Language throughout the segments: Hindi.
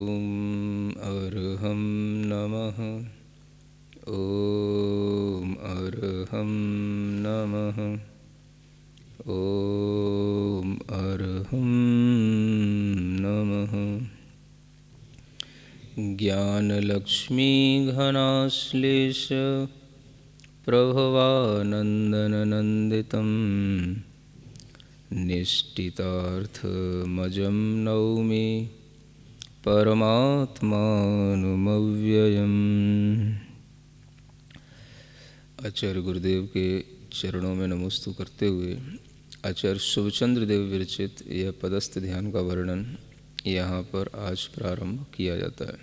ॐ अर्हं नमः। ॐ अर्हं नमः। ॐ अर्हं नमः। ज्ञानलक्ष्मीघनाश्लेष प्रभवानन्दननन्दितं निष्ठितार्थमजं नौमि परमात्मानुमव्ययम्। आचार्य गुरुदेव के चरणों में नमोस्तु करते हुए आचार्य शुभचंद्र देव विरचित यह पदस्थ ध्यान का वर्णन यहाँ पर आज प्रारंभ किया जाता है।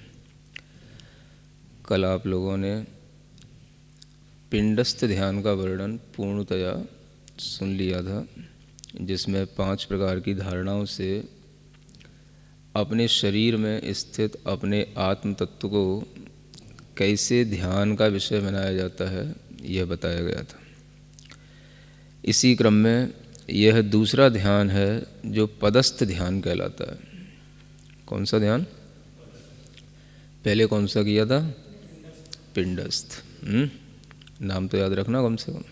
कल आप लोगों ने पिंडस्थ ध्यान का वर्णन पूर्णतया सुन लिया था, जिसमें 5 प्रकार की धारणाओं से अपने शरीर में स्थित अपने आत्म तत्व को कैसे ध्यान का विषय बनाया जाता है, यह बताया गया था। इसी क्रम में यह दूसरा ध्यान है जो पदस्थ ध्यान कहलाता है। कौन सा ध्यान? पहले कौन सा किया था? पिंडस्थ। नाम तो याद रखना कम से कम।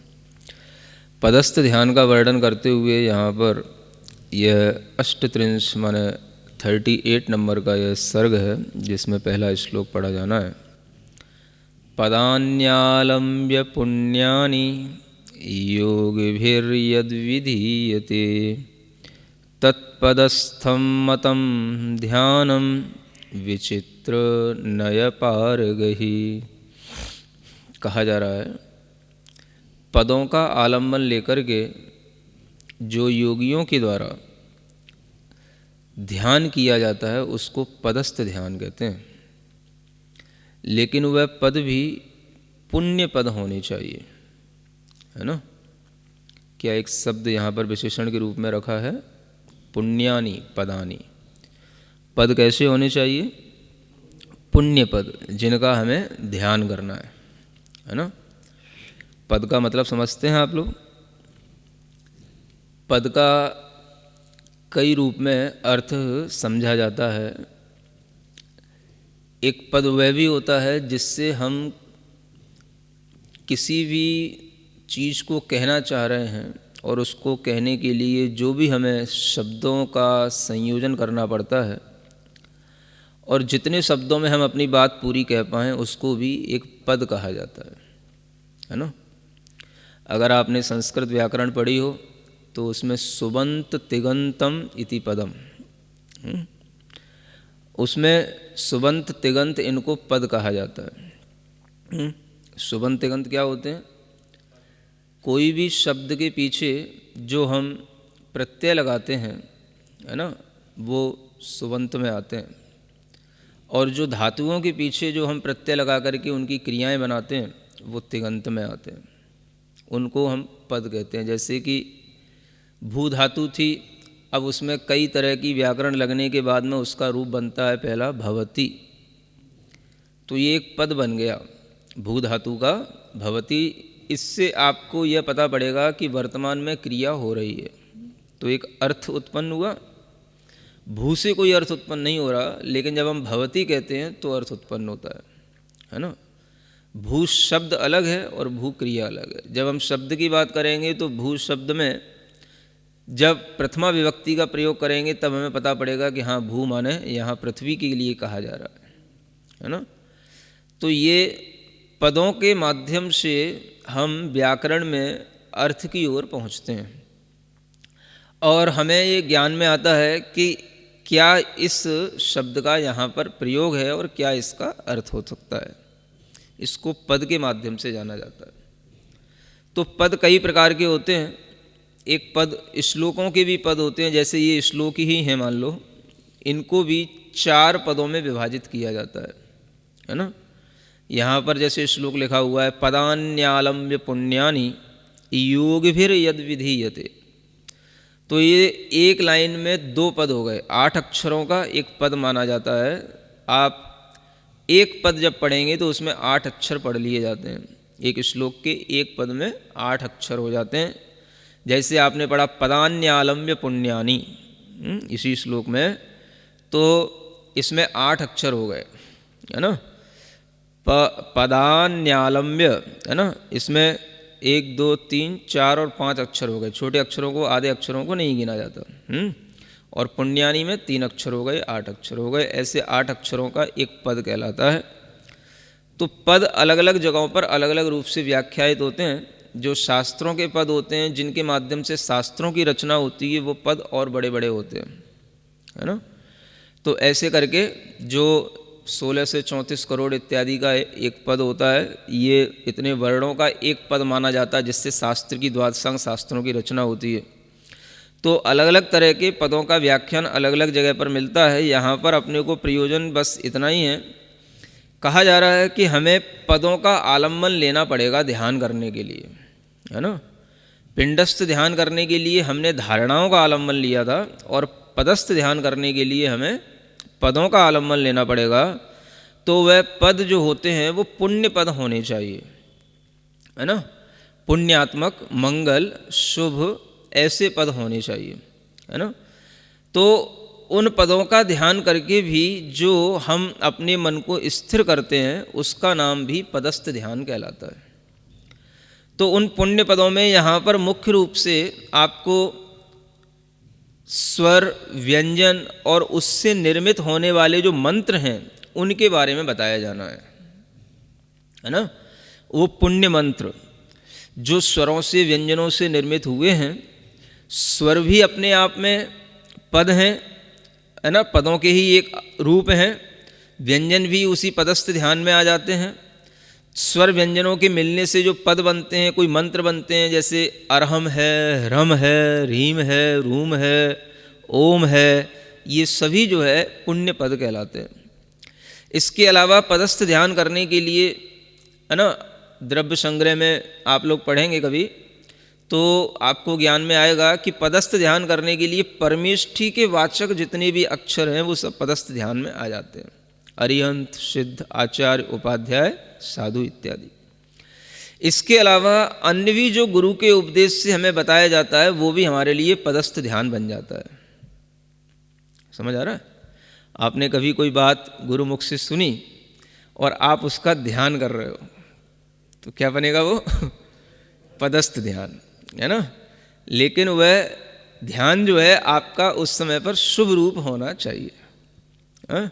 पदस्थ ध्यान का वर्णन करते हुए यहाँ पर यह अष्टत्रिंश माने 38 नंबर का यह सर्ग है, जिसमें पहला श्लोक पढ़ा जाना है। पदान्यालम्ब्य पुण्यानि योगिभिर्यद्विधीयते तत्पदस्थं मतं ध्यानं विचित्र नयपारगहि। कहा जा रहा है, पदों का आलम्बन लेकर के जो योगियों के द्वारा ध्यान किया जाता है उसको पदस्थ ध्यान कहते हैं। लेकिन वह पद भी पुण्य पद होने चाहिए, है ना। क्या एक शब्द यहाँ पर विशेषण के रूप में रखा है? पुण्यानि पदानि। पद कैसे होने चाहिए? पुण्य पद, जिनका हमें ध्यान करना है ना। पद का मतलब समझते हैं आप लोग? पद का कई रूप में अर्थ समझा जाता है। एक पद वह भी होता है जिससे हम किसी भी चीज़ को कहना चाह रहे हैं और उसको कहने के लिए जो भी हमें शब्दों का संयोजन करना पड़ता है और जितने शब्दों में हम अपनी बात पूरी कह पाएँ उसको भी एक पद कहा जाता है ना। अगर आपने संस्कृत व्याकरण पढ़ी हो तो उसमें सुबंत तिगंतम इति पदम, उसमें सुबंत तिगंत इनको पद कहा जाता है। सुबंत तिगंत क्या होते हैं? कोई भी शब्द के पीछे जो हम प्रत्यय लगाते हैं, है ना, वो सुबंत में आते हैं। और जो धातुओं के पीछे जो हम प्रत्यय लगा करके उनकी क्रियाएं बनाते हैं वो तिगंत में आते हैं। उनको हम पद कहते हैं। जैसे कि भू धातु थी, अब उसमें कई तरह की व्याकरण लगने के बाद में उसका रूप बनता है पहला भवती, तो ये एक पद बन गया भू धातु का भवती। इससे आपको यह पता पड़ेगा कि वर्तमान में क्रिया हो रही है, तो एक अर्थ उत्पन्न हुआ। भू से कोई अर्थ उत्पन्न नहीं हो रहा, लेकिन जब हम भवती कहते हैं तो अर्थ उत्पन्न होता है ना। भू शब्द अलग है और भू क्रिया अलग है। जब हम शब्द की बात करेंगे तो भू शब्द में जब प्रथमा विभक्ति का प्रयोग करेंगे तब हमें पता पड़ेगा कि हाँ, भू माने यहाँ पृथ्वी के लिए कहा जा रहा है ना। तो ये पदों के माध्यम से हम व्याकरण में अर्थ की ओर पहुँचते हैं और हमें ये ज्ञान में आता है कि क्या इस शब्द का यहाँ पर प्रयोग है और क्या इसका अर्थ हो सकता है। इसको पद के माध्यम से जाना जाता है। तो पद कई प्रकार के होते हैं। एक पद श्लोकों के भी पद होते हैं, जैसे ये श्लोक ही हैं मान लो, इनको भी 4 पदों में विभाजित किया जाता है ना। यहाँ पर जैसे श्लोक लिखा हुआ है, पदान्यालम्ब्य पुण्यानि योगिभिर्यद्विधीयते। तो ये एक लाइन में 2 पद हो गए। 8 अक्षरों का एक पद माना जाता है। आप एक पद जब पढ़ेंगे तो उसमें 8 अक्षर पढ़ लिए जाते हैं। एक श्लोक के एक पद में 8 अक्षर हो जाते हैं। जैसे आपने पढ़ा पदान्यालम्ब्य पुण्यानि इसी श्लोक में, तो इसमें 8 अक्षर हो गए, है ना। पदान्यालम्ब्य, है ना, इसमें 1 2 3 4 और 5 अक्षर हो गए। छोटे अक्षरों को, आधे अक्षरों को नहीं गिना जाता। और पुण्यानी में 3 अक्षर हो गए, 8 अक्षर हो गए। ऐसे 8 अक्षरों का एक पद कहलाता है। तो पद अलग अलग जगहों पर अलग अलग रूप से व्याख्यायित होते हैं। जो शास्त्रों के पद होते हैं, जिनके माध्यम से शास्त्रों की रचना होती है, वो पद और बड़े बड़े होते हैं, है ना। तो ऐसे करके जो 16 से 34 करोड़ इत्यादि का एक पद होता है, ये इतने वर्णों का एक पद माना जाता है, जिससे शास्त्र की द्वादशांग शास्त्रों की रचना होती है। तो अलग अलग तरह के पदों का व्याख्यान अलग अलग जगह पर मिलता है। यहाँ पर अपने को प्रयोजन बस इतना ही है, कहा जा रहा है कि हमें पदों का आलम्बन लेना पड़ेगा ध्यान करने के लिए, है ना। पिंडस्थ ध्यान करने के लिए हमने धारणाओं का आलम्बन लिया था, और पदस्थ ध्यान करने के लिए हमें पदों का आलम्बन लेना पड़ेगा। तो वह पद जो होते हैं वो पुण्य पद होने चाहिए, है ना। पुण्यात्मक, मंगल, शुभ, ऐसे पद होने चाहिए, है ना। तो उन पदों का ध्यान करके भी जो हम अपने मन को स्थिर करते हैं, उसका नाम भी पदस्थ ध्यान कहलाता है। तो उन पुण्य पदों में यहाँ पर मुख्य रूप से आपको स्वर, व्यंजन और उससे निर्मित होने वाले जो मंत्र हैं, उनके बारे में बताया जाना है ना। वो पुण्य मंत्र जो स्वरों से, व्यंजनों से निर्मित हुए हैं, स्वर भी अपने आप में पद हैं, है ना, पदों के ही एक रूप हैं। व्यंजन भी उसी पदस्थ ध्यान में आ जाते हैं। स्वर व्यंजनों के मिलने से जो पद बनते हैं, कोई मंत्र बनते हैं, जैसे अरहम है, ह्रम है, रीम है, रूम है, ओम है, ये सभी जो है पुण्य पद कहलाते हैं। इसके अलावा पदस्थ ध्यान करने के लिए, है ना, द्रव्य संग्रह में आप लोग पढ़ेंगे कभी, तो आपको ज्ञान में आएगा कि पदस्थ ध्यान करने के लिए परमेष्ठी के वाचक जितने भी अक्षर हैं वो सब पदस्थ ध्यान में आ जाते हैं। अरिहंत, सिद्ध, आचार्य, उपाध्याय, साधु इत्यादि। इसके अलावा अन्य भी जो गुरु के उपदेश से हमें बताया जाता है, वो भी हमारे लिए पदस्थ ध्यान बन जाता है। समझ आ रहा है? आपने कभी कोई बात गुरु मुख से सुनी और आप उसका ध्यान कर रहे हो, तो क्या बनेगा वो? पदस्थ ध्यान, है ना। लेकिन वह ध्यान जो है आपका उस समय पर शुभ रूप होना चाहिए, है?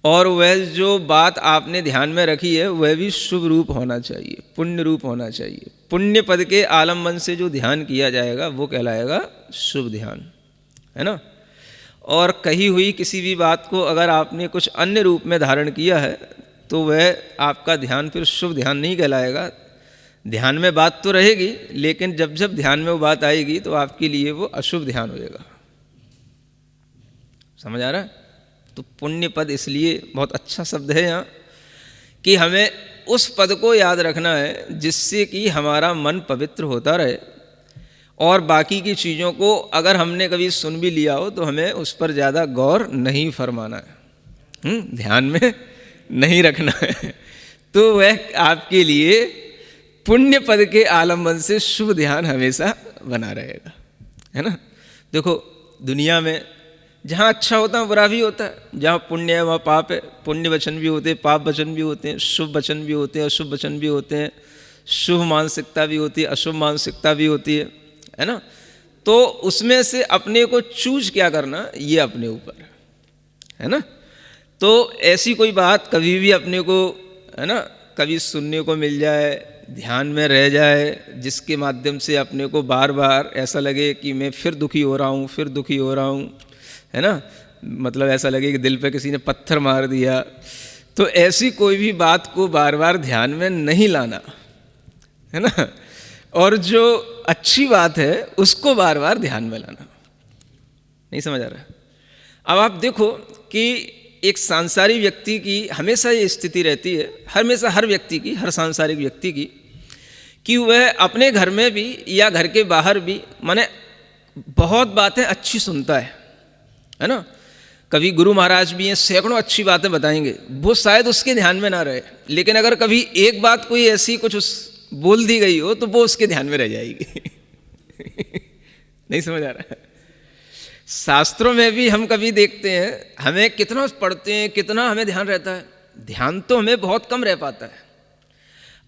और वह जो बात आपने ध्यान में रखी है वह भी शुभ रूप होना चाहिए, पुण्य रूप होना चाहिए। पुण्य पद के आलम्बन से जो ध्यान किया जाएगा वो कहलाएगा शुभ ध्यान, है ना। और कही हुई किसी भी बात को अगर आपने कुछ अन्य रूप में धारण किया है तो वह आपका ध्यान फिर शुभ ध्यान नहीं कहलाएगा। ध्यान में बात तो रहेगी, लेकिन जब जब ध्यान में वो बात आएगी तो आपके लिए वो अशुभ ध्यान हो जाएगा। समझ आ रहा है? तो पुण्य पद इसलिए बहुत अच्छा शब्द है यहाँ, कि हमें उस पद को याद रखना है जिससे कि हमारा मन पवित्र होता रहे, और बाकी की चीज़ों को अगर हमने कभी सुन भी लिया हो तो हमें उस पर ज़्यादा गौर नहीं फरमाना है, ध्यान में नहीं रखना है। तो वह आपके लिए पुण्य पद के आलम्बन से शुभ ध्यान हमेशा बना रहेगा, है ना। देखो दुनिया में जहाँ अच्छा होता है बुरा भी होता है, जहाँ पुण्य है वहाँ पाप है। पुण्य वचन भी होते हैं, पाप वचन भी होते हैं, शुभ वचन भी होते हैं, अशुभ वचन भी होते हैं, शुभ मानसिकता भी होती है, अशुभ मानसिकता भी होती है ना। तो उसमें से अपने को चूज क्या करना, ये अपने ऊपर है ना। तो ऐसी कोई बात कभी भी अपने को, है ना, कभी सुनने को मिल जाए, ध्यान में रह जाए, जिसके माध्यम से अपने को बार बार ऐसा लगे कि मैं फिर दुखी हो रहा हूँ, फिर दुखी हो रहा हूँ, है ना, मतलब ऐसा लगे कि दिल पे किसी ने पत्थर मार दिया, तो ऐसी कोई भी बात को बार बार ध्यान में नहीं लाना, है ना। और जो अच्छी बात है उसको बार बार ध्यान में लाना। नहीं समझ आ रहा? अब आप देखो कि एक सांसारिक व्यक्ति की हमेशा ये स्थिति रहती है, हमेशा हर व्यक्ति की, हर सांसारिक व्यक्ति की, कि वह अपने घर में भी या घर के बाहर भी माने बहुत बातें अच्छी सुनता है ना। कभी गुरु महाराज भी हैं, सैकड़ों अच्छी बातें बताएंगे, वो शायद उसके ध्यान में ना रहे, लेकिन अगर कभी एक बात कोई ऐसी कुछ बोल दी गई हो तो वो उसके ध्यान में रह जाएगी। नहीं समझ आ रहा है? शास्त्रों में भी हम कभी देखते हैं, हमें कितना पढ़ते हैं, कितना हमें ध्यान रहता है, ध्यान तो हमें बहुत कम रह पाता है।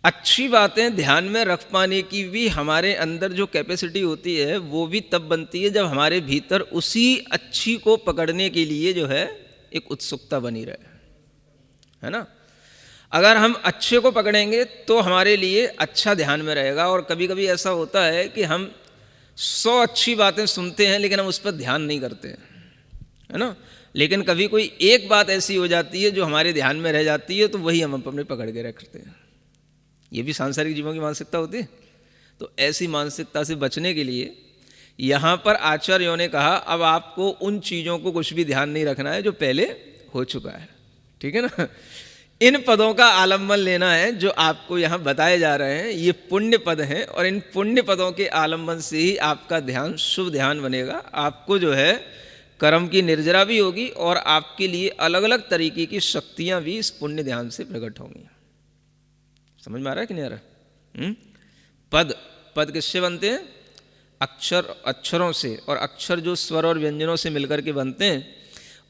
अच्छी बातें ध्यान में रख पाने की भी हमारे अंदर जो कैपेसिटी होती है वो भी तब बनती है जब हमारे भीतर उसी अच्छी को पकड़ने के लिए जो है एक उत्सुकता बनी रहे, है ना। अगर हम अच्छे को पकड़ेंगे तो हमारे लिए अच्छा ध्यान में रहेगा। और कभी कभी ऐसा होता है कि हम 100 अच्छी बातें सुनते हैं लेकिन हम उस पर ध्यान नहीं करते, है ना। लेकिन कभी कोई एक बात ऐसी हो जाती है जो हमारे ध्यान में रह जाती है, तो वही हम अपने पकड़ के रखते हैं। ये भी सांसारिक जीवों की मानसिकता होती है। तो ऐसी मानसिकता से बचने के लिए यहाँ पर आचार्यों ने कहा, अब आपको उन चीज़ों को कुछ भी ध्यान नहीं रखना है जो पहले हो चुका है, ठीक है ना। इन पदों का आलम्बन लेना है जो आपको यहाँ बताए जा रहे हैं, ये पुण्य पद हैं, और इन पुण्य पदों के आलम्बन से ही आपका ध्यान शुभ ध्यान बनेगा। आपको जो है कर्म की निर्जरा भी होगी और आपके लिए अलग अलग तरीके की शक्तियाँ भी इस पुण्य ध्यान से प्रकट होंगी। समझ में आ रहा है कि नहीं आ रहा? पद, पद किससे बनते हैं? अक्षर, अक्षरों से। और अक्षर जो स्वर और व्यंजनों से मिलकर के बनते हैं,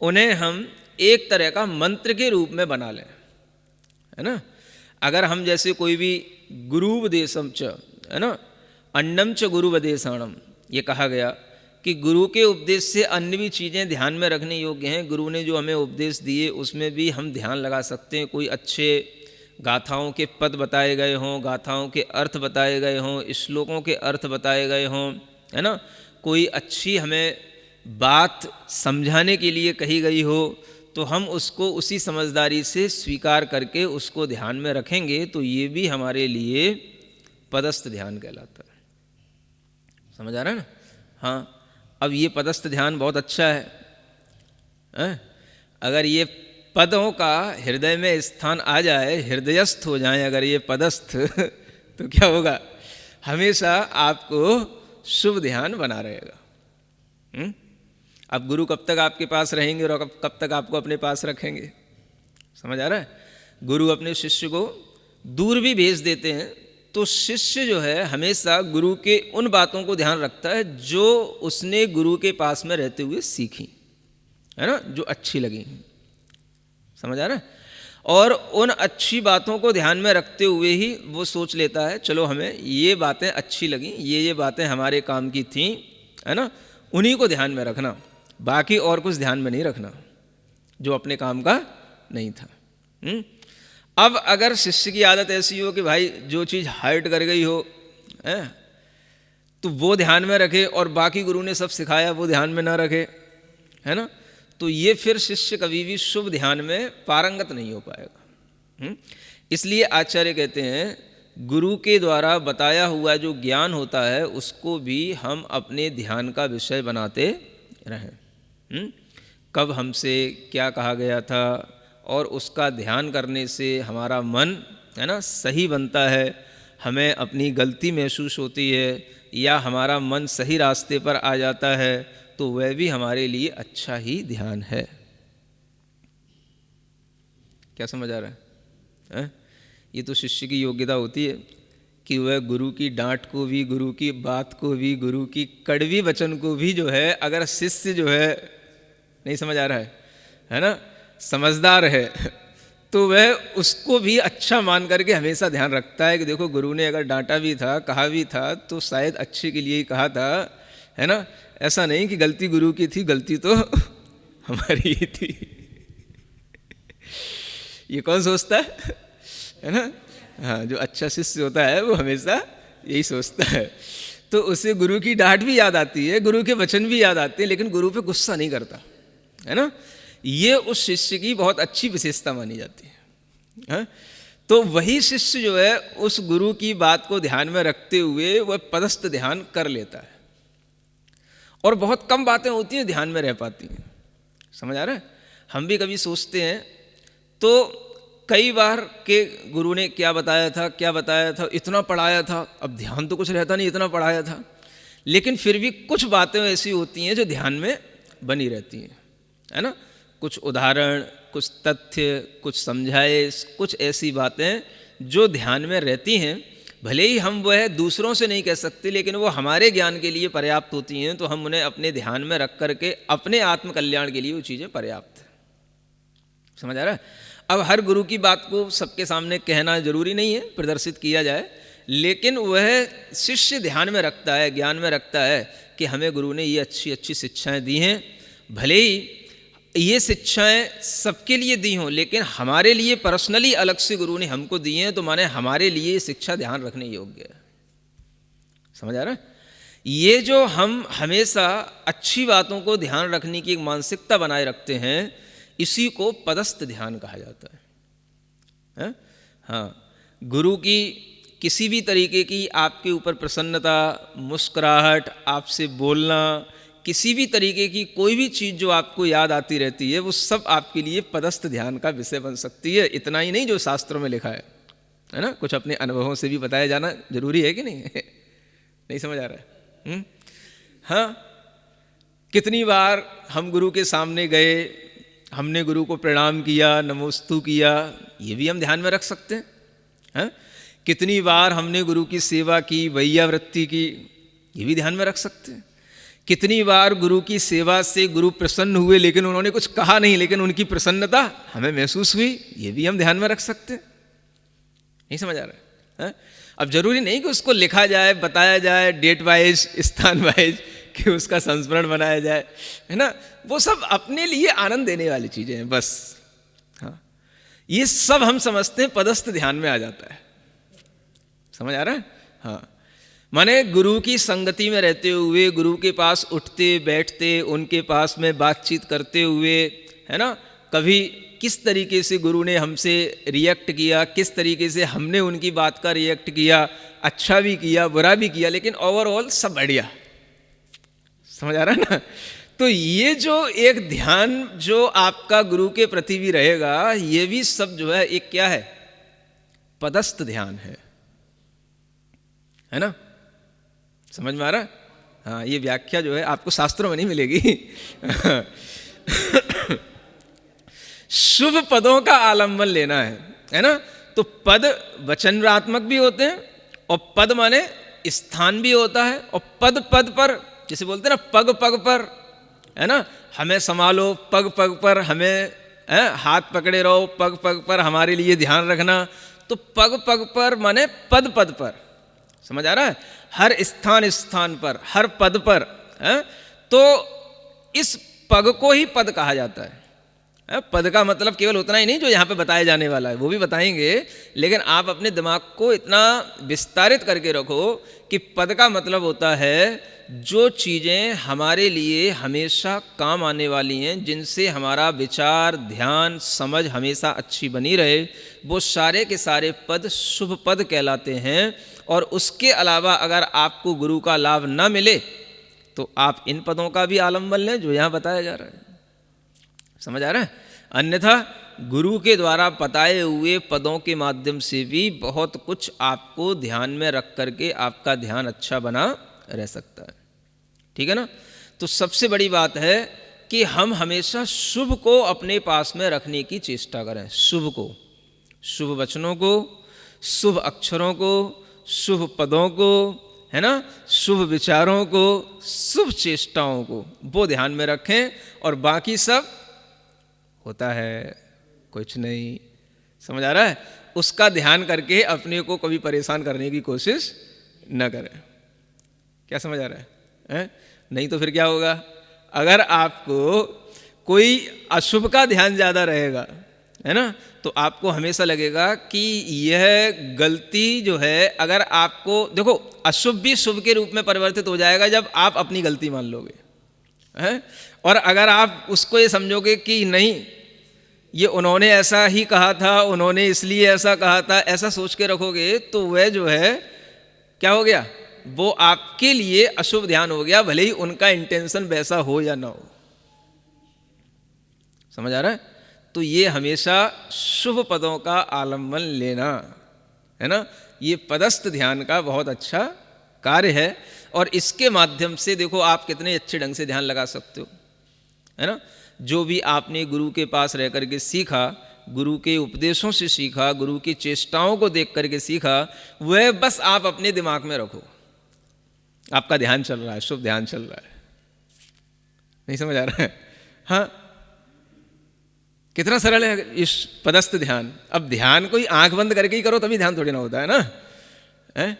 उन्हें हम एक तरह का मंत्र के रूप में बना लें, है ना। अगर हम जैसे कोई भी गुरुपदेशम च, है ना, अन्नम च गुरुपदेशाणम, ये कहा गया कि गुरु के उपदेश से अन्य भी चीज़ें ध्यान में रखने योग्य हैं। गुरु ने जो हमें उपदेश दिए उसमें भी हम ध्यान लगा सकते हैं। कोई अच्छे गाथाओं के पद बताए गए हों, गाथाओं के अर्थ बताए गए हों, श्लोकों के अर्थ बताए गए हों, है ना, कोई अच्छी हमें बात समझाने के लिए कही गई हो, तो हम उसको उसी समझदारी से स्वीकार करके उसको ध्यान में रखेंगे, तो ये भी हमारे लिए पदस्थ ध्यान कहलाता है। समझ आ रहा है ना? हाँ, अब ये पदस्थ ध्यान बहुत अच्छा है। अगर ये पदों का हृदय में स्थान आ जाए, हृदयस्थ हो जाए अगर ये पदस्थ तो क्या होगा? हमेशा आपको शुभ ध्यान बना रहेगा। अब गुरु कब तक आपके पास रहेंगे और कब तक आपको अपने पास रखेंगे? समझ आ रहा है? गुरु अपने शिष्य को दूर भी भेज देते हैं तो शिष्य जो है हमेशा गुरु के उन बातों को ध्यान रखता है जो उसने गुरु के पास में रहते हुए सीखी, है ना, जो अच्छी लगी। समझ आ रहा है? और उन अच्छी बातों को ध्यान में रखते हुए ही वो सोच लेता है, चलो हमें ये बातें अच्छी लगी, ये बातें हमारे काम की थी, है ना, उन्हीं को ध्यान में रखना, बाकी और कुछ ध्यान में नहीं रखना जो अपने काम का नहीं था। अब अगर शिष्य की आदत ऐसी हो कि भाई जो चीज़ हर्ट कर गई हो तो वो ध्यान में रखे और बाकी गुरु ने सब सिखाया वो ध्यान में ना रखे, है ना, तो ये फिर शिष्य कभी भी शुभ ध्यान में पारंगत नहीं हो पाएगा। इसलिए आचार्य कहते हैं गुरु के द्वारा बताया हुआ जो ज्ञान होता है उसको भी हम अपने ध्यान का विषय बनाते रहें। कब हमसे क्या कहा गया था और उसका ध्यान करने से हमारा मन, है ना, सही बनता है, हमें अपनी गलती महसूस होती है या हमारा मन सही रास्ते पर आ जाता है, तो वह भी हमारे लिए अच्छा ही ध्यान है। क्या समझ आ रहा है? ये तो शिष्य की योग्यता होती है कि वह गुरु की डांट को भी, गुरु की बात को भी, गुरु की कड़वी वचन को भी जो है, अगर शिष्य जो है नहीं समझ आ रहा है ना, समझदार है, तो वह उसको भी अच्छा मान करके हमेशा ध्यान रखता है कि देखो गुरु ने अगर डांटा भी था, कहा भी था, तो शायद अच्छे के लिए ही कहा था, है ना। ऐसा नहीं कि गलती गुरु की थी, गलती तो हमारी ही थी। ये कौन सोचता है ना? हाँ, जो अच्छा शिष्य होता है वो हमेशा यही सोचता है। तो उसे गुरु की डांट भी याद आती है, गुरु के वचन भी याद आते हैं, लेकिन गुरु पे गुस्सा नहीं करता, है ना। ये उस शिष्य की बहुत अच्छी विशेषता मानी जाती है। तो वही शिष्य जो है उस गुरु की बात को ध्यान में रखते हुए वह पदस्थ ध्यान कर लेता है, और बहुत कम बातें होती हैं ध्यान में रह पाती हैं। समझ आ रहा है? हम भी कभी सोचते हैं तो कई बार के गुरु ने क्या बताया था, इतना पढ़ाया था, अब ध्यान तो कुछ रहता नहीं, इतना पढ़ाया था, लेकिन फिर भी कुछ बातें ऐसी होती हैं जो ध्यान में बनी रहती हैं, है ना। कुछ उदाहरण, कुछ तथ्य, कुछ समझाए, कुछ ऐसी बातें जो ध्यान में रहती हैं, भले ही हम वह दूसरों से नहीं कह सकते, लेकिन वो हमारे ज्ञान के लिए पर्याप्त होती हैं, तो हम उन्हें अपने ध्यान में रख करके अपने आत्म कल्याण के लिए वो चीज़ें पर्याप्त है। समझ आ रहा है? अब हर गुरु की बात को सबके सामने कहना जरूरी नहीं है, प्रदर्शित किया जाए, लेकिन वह शिष्य ध्यान में रखता है, ज्ञान में रखता है कि हमें गुरु ने ये अच्छी अच्छी शिक्षाएं दी हैं। भले ही ये शिक्षाएं सबके लिए दी हों, लेकिन हमारे लिए पर्सनली अलग से गुरु ने हमको दी हैं, तो माने हमारे लिए शिक्षा ध्यान रखने योग्य है। समझ आ रहा है? ये जो हम हमेशा अच्छी बातों को ध्यान रखने की एक मानसिकता बनाए रखते हैं, इसी को पदस्थ ध्यान कहा जाता है। हाँ, गुरु की किसी भी तरीके की आपके ऊपर प्रसन्नता, मुस्कुराहट, आपसे बोलना, किसी भी तरीके की कोई भी चीज़ जो आपको याद आती रहती है, वो सब आपके लिए पदस्थ ध्यान का विषय बन सकती है। इतना ही नहीं जो शास्त्रों में लिखा है ना, कुछ अपने अनुभवों से भी बताया जाना जरूरी है कि नहीं? नहीं समझ आ रहा है? हाँ, कितनी बार हम गुरु के सामने गए, हमने गुरु को प्रणाम किया, नमोस्तु किया, ये भी हम ध्यान में रख सकते हैं। हाँ? कितनी बार हमने गुरु की सेवा की, वैयावृत्ति की, ये भी ध्यान में रख सकते हैं। कितनी बार गुरु की सेवा से गुरु प्रसन्न हुए, लेकिन उन्होंने कुछ कहा नहीं, लेकिन उनकी प्रसन्नता हमें महसूस हुई, ये भी हम ध्यान में रख सकते हैं। नहीं समझ आ रहा है? अब जरूरी नहीं कि उसको लिखा जाए, बताया जाए, डेट वाइज, स्थान वाइज, कि उसका संस्मरण बनाया जाए, है ना। वो सब अपने लिए आनंद देने वाली चीजें हैं बस। हाँ, ये सब हम समझते हैं पदस्थ ध्यान में आ जाता है। समझ आ रहा है? हाँ, माने गुरु की संगति में रहते हुए, गुरु के पास उठते बैठते, उनके पास में बातचीत करते हुए, है ना, कभी किस तरीके से गुरु ने हमसे रिएक्ट किया, किस तरीके से हमने उनकी बात का रिएक्ट किया, अच्छा भी किया, बुरा भी किया, लेकिन ओवरऑल सब बढ़िया। समझ आ रहा है ना? तो ये जो एक ध्यान जो आपका गुरु के प्रति भी रहेगा, ये भी सब जो है एक क्या है? पदस्थ ध्यान है ना। समझ में आ रहा है? हाँ, ये व्याख्या जो है आपको शास्त्रों में नहीं मिलेगी। शुभ पदों का आलंबन लेना है ना। तो पद वचनात्मक भी होते हैं, और पद माने स्थान भी होता है, और पद पद पर, जैसे बोलते हैं ना, पग पग पर, है ना, हमें संभालो, पग पग पर हमें हाथ पकड़े रहो, पग पग पर हमारे लिए ध्यान रखना। तो पग पग पर माने पद पद पर। समझ आ रहा है? हर स्थान स्थान पर, हर पद पर है? तो इस पग को ही पद कहा जाता है। पद का मतलब केवल उतना ही नहीं जो यहाँ पे बताया जाने वाला है, वो भी बताएंगे, लेकिन आप अपने दिमाग को इतना विस्तारित करके रखो कि पद का मतलब होता है जो चीज़ें हमारे लिए हमेशा काम आने वाली हैं, जिनसे हमारा विचार, ध्यान, समझ हमेशा अच्छी बनी रहे, वो सारे के सारे पद शुभ पद कहलाते हैं। और उसके अलावा अगर आपको गुरु का लाभ ना मिले, तो आप इन पदों का भी आलंबन लें जो यहाँ बताया जा रहा है। समझ आ रहा है? अन्यथा गुरु के द्वारा बताए हुए पदों के माध्यम से भी बहुत कुछ आपको ध्यान में रख करके आपका ध्यान अच्छा बना रह सकता है। ठीक है ना। तो सबसे बड़ी बात है कि हम हमेशा शुभ को अपने पास में रखने की चेष्टा करें। शुभ को, शुभ वचनों को, शुभ अक्षरों को, शुभ पदों को, है ना, शुभ विचारों को, शुभ चेष्टाओं को, वो ध्यान में रखें। और बाकी सब होता है कुछ नहीं। समझ आ रहा है? उसका ध्यान करके अपने को कभी परेशान करने की कोशिश न करें। क्या समझ आ रहा है? नहीं तो फिर क्या होगा? अगर आपको कोई अशुभ का ध्यान ज़्यादा रहेगा, है ना, तो आपको हमेशा लगेगा कि यह गलती जो है, अगर आपको देखो, अशुभ भी शुभ के रूप में परिवर्तित हो जाएगा जब आप अपनी गलती मान लोगे, है? और अगर आप उसको ये समझोगे कि नहीं, ये उन्होंने ऐसा ही कहा था, उन्होंने इसलिए ऐसा कहा था, ऐसा सोच के रखोगे, तो वह जो है क्या हो गया? वो आपके लिए अशुभ ध्यान हो गया, भले ही उनका इंटेंशन वैसा हो या ना हो। समझ आ रहा है? तो ये हमेशा शुभ पदों का आलंबन लेना, है ना, ये पदस्थ ध्यान का बहुत अच्छा कार्य है। और इसके माध्यम से देखो आप कितने अच्छे ढंग से ध्यान लगा सकते हो, है ना। जो भी आपने गुरु के पास रह करके सीखा, गुरु के उपदेशों से सीखा, गुरु की चेष्टाओं को देख करके सीखा, वह बस आप अपने दिमाग में रखो। आपका ध्यान चल रहा है, शुभ ध्यान चल रहा है। नहीं समझ आ रहा है? हाँ, कितना सरल है इस पदस्थ ध्यान। अब ध्यान कोई आंख बंद करके ही करो तभी ध्यान थोड़ी ना होता है ना,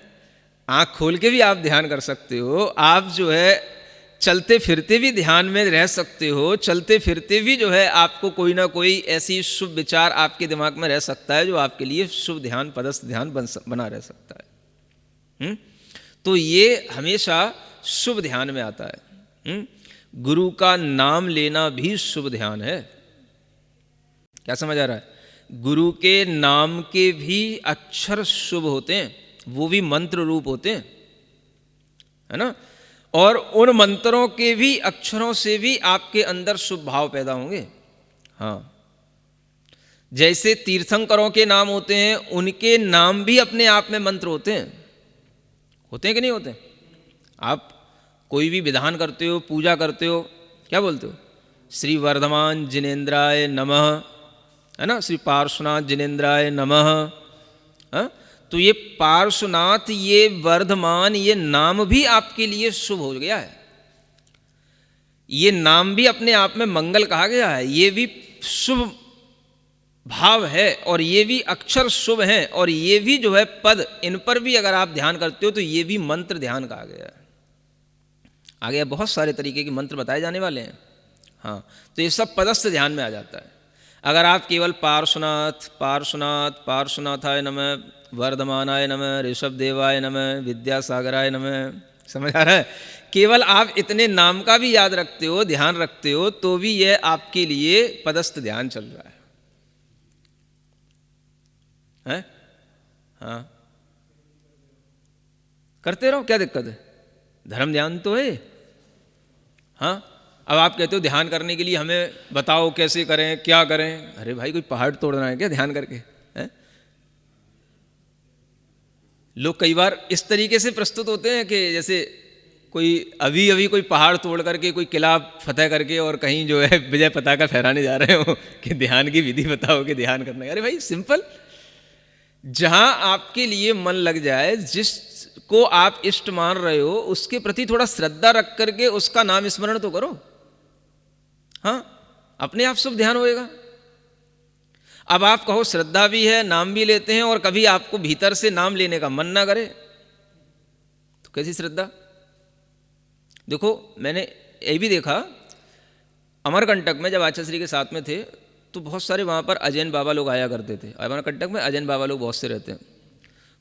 आंख खोल के भी आप ध्यान कर सकते हो। आप जो है चलते फिरते भी ध्यान में रह सकते हो, चलते फिरते भी जो है आपको कोई ना कोई ऐसी शुभ विचार आपके दिमाग में रह सकता है जो आपके लिए शुभ ध्यान, पदस्थ ध्यान बना रह सकता है। तो ये हमेशा शुभ ध्यान में आता है। गुरु का नाम लेना भी शुभ ध्यान है। क्या समझ आ रहा है? गुरु के नाम के भी अक्षर शुभ होते हैं, वो भी मंत्र रूप होते हैं, है ना। और उन मंत्रों के भी अक्षरों से भी आपके अंदर शुभ भाव पैदा होंगे। हाँ, जैसे तीर्थंकरों के नाम होते हैं, उनके नाम भी अपने आप में मंत्र होते हैं कि नहीं होते? आप कोई भी विधान करते हो, पूजा करते हो, क्या बोलते हो? श्री वर्धमान जिनेन्द्राय नमः, है ना, श्री पार्श्वनाथ जिनेन्द्राय नमः। हाँ, तो ये पार्श्वनाथ, ये वर्धमान, ये नाम भी आपके लिए शुभ हो गया है। ये नाम भी अपने आप में मंगल कहा गया है, ये भी शुभ भाव है, और ये भी अक्षर शुभ हैं, और ये भी जो है पद, इन पर भी अगर आप ध्यान करते हो तो ये भी मंत्र ध्यान कहा गया है। आगे बहुत सारे तरीके के मंत्र बताए जाने वाले हैं। हाँ, तो ये सब पदस्थ ध्यान में आ जाता है। अगर आप केवल पार्श्वनाथ पार्श्वनाथ पार्श्वनाथाय नमः, वर्धमानाय नमः, ऋषभ देवाय नमः, विद्यासागराय नमः, समझ आ रहा है? केवल आप इतने नाम का भी याद रखते हो, ध्यान रखते हो, तो भी यह आपके लिए पदस्थ ध्यान चल रहा है। हैं? हाँ, करते रहो, क्या दिक्कत है? धर्म ध्यान तो है। हाँ, अब आप कहते हो ध्यान करने के लिए हमें बताओ कैसे करें, क्या करें। अरे भाई, कोई पहाड़ तोड़ना है क्या ध्यान करके? है? लोग कई बार इस तरीके से प्रस्तुत होते हैं कि जैसे कोई अभी कोई पहाड़ तोड़ करके, कोई किला फतेह करके और कहीं जो है विजय पताका फहराने जा रहे हो कि ध्यान की विधि बताओ कि ध्यान करना है। अरे भाई, सिंपल, जहां आपके लिए मन लग जाए, जिसको आप इष्ट मान रहे हो, उसके प्रति थोड़ा श्रद्धा रख करके उसका नाम स्मरण तो करो। हाँ, अपने आप शुभ ध्यान होएगा। अब आप कहो श्रद्धा भी है, नाम भी लेते हैं, और कभी आपको भीतर से नाम लेने का मन ना करे, तो कैसी श्रद्धा? देखो, मैंने ये भी देखा, अमरकंटक में जब आचार्य श्री के साथ में थे, तो बहुत सारे वहाँ पर अजैन बाबा लोग आया करते थे। अमरकंटक में अजैन बाबा लोग बहुत से रहते हैं।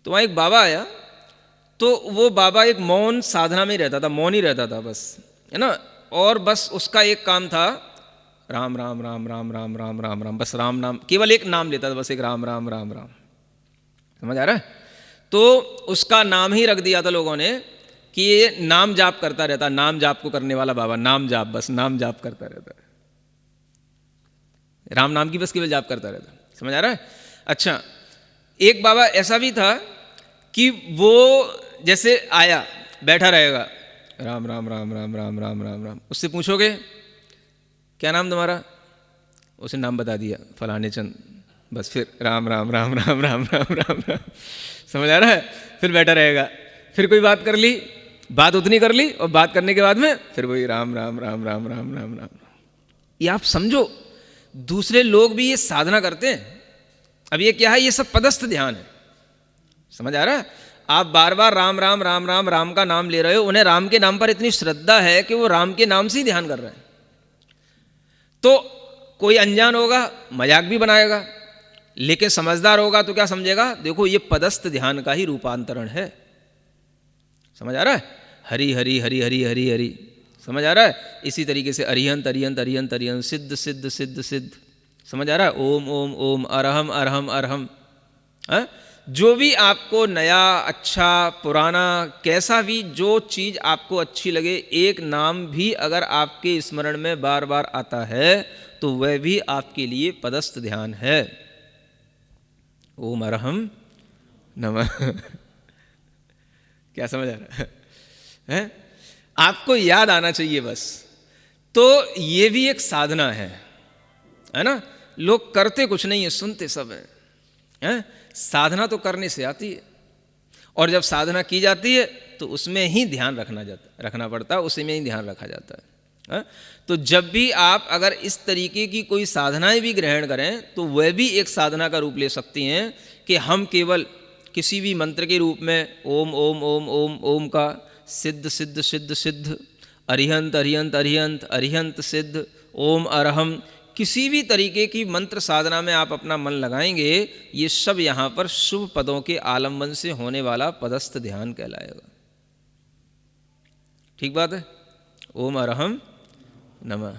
तो वहाँ एक बाबा आया, तो वो बाबा एक मौन साधना में रहता था, मौन ही रहता था बस, है ना। और बस उसका एक काम था, राम राम राम राम राम राम राम राम, बस राम नाम, केवल एक नाम लेता था, बस एक राम राम राम राम। समझ आ रहा है? तो उसका नाम ही रख दिया था लोगों ने कि ये नाम जाप करता रहता, नाम जाप को करने वाला बाबा, नाम जाप, बस नाम जाप करता रहता है, राम नाम की बस केवल जाप करता रहता। समझ आ रहा है? अच्छा, एक बाबा ऐसा भी था कि वो जैसे आया, बैठा रहेगा, राम राम राम राम राम राम राम राम। उससे पूछोगे क्या नाम तुम्हारा, उसे नाम बता दिया, फलाने चंद, बस फिर राम राम राम राम राम राम राम राम। समझ आ रहा है? फिर बैठा रहेगा, फिर कोई बात कर ली, बात उतनी कर ली, और बात करने के बाद में फिर वही राम राम राम राम राम राम राम। ये आप समझो, दूसरे लोग भी ये साधना करते हैं। अब ये क्या है? ये सब पदस्थ ध्यान है। समझ आ रहा है? आप बार बार राम राम राम राम राम का नाम ले रहे हो, उन्हें राम के नाम पर इतनी श्रद्धा है कि वो राम के नाम से ही ध्यान कर रहे हैं। तो कोई अनजान होगा, मजाक भी बनाएगा, लेकिन समझदार होगा तो क्या समझेगा? देखो, ये पदस्थ ध्यान का ही रूपांतरण है। समझ आ रहा है? हरि हरि हरि हरि हरि हरि। समझ आ रहा है? इसी तरीके से अरिहंत अरिहंत अरिहंत अरिहंत, सिद्ध सिद्ध सिद्ध सिद्ध। समझ आ रहा है? ओम ओम ओम, अरहम अरहम अरहम। जो भी आपको नया, अच्छा, पुराना, कैसा भी जो चीज़ आपको अच्छी लगे, एक नाम भी अगर आपके स्मरण में बार बार आता है तो वह भी आपके लिए पदस्थ ध्यान है। ओम अरहम नमः। क्या समझ आ रहा है? आपको याद आना चाहिए बस। तो ये भी एक साधना है ना। लोग करते कुछ नहीं है, सुनते सब हैं। साधना तो करने से आती है, और जब साधना की जाती है तो उसमें ही ध्यान रखना पड़ता है, उसी में ही ध्यान रखा जाता है। तो जब भी आप अगर इस तरीके की कोई साधनाएं भी ग्रहण करें तो वह भी एक साधना का रूप ले सकती हैं कि हम केवल किसी भी मंत्र के रूप में ओम ओम ओम ओम ओम का सिद्ध सिद्ध सिद्ध सिद्ध, अरिहंत अरिहंत अरिहंत अरिहंत सिद्ध, ओम अरहम, किसी भी तरीके की मंत्र साधना में आप अपना मन लगाएंगे, ये सब यहाँ पर शुभ पदों के आलम्बन से होने वाला पदस्थ ध्यान कहलाएगा। ठीक बात है। ओम अरहम नमः,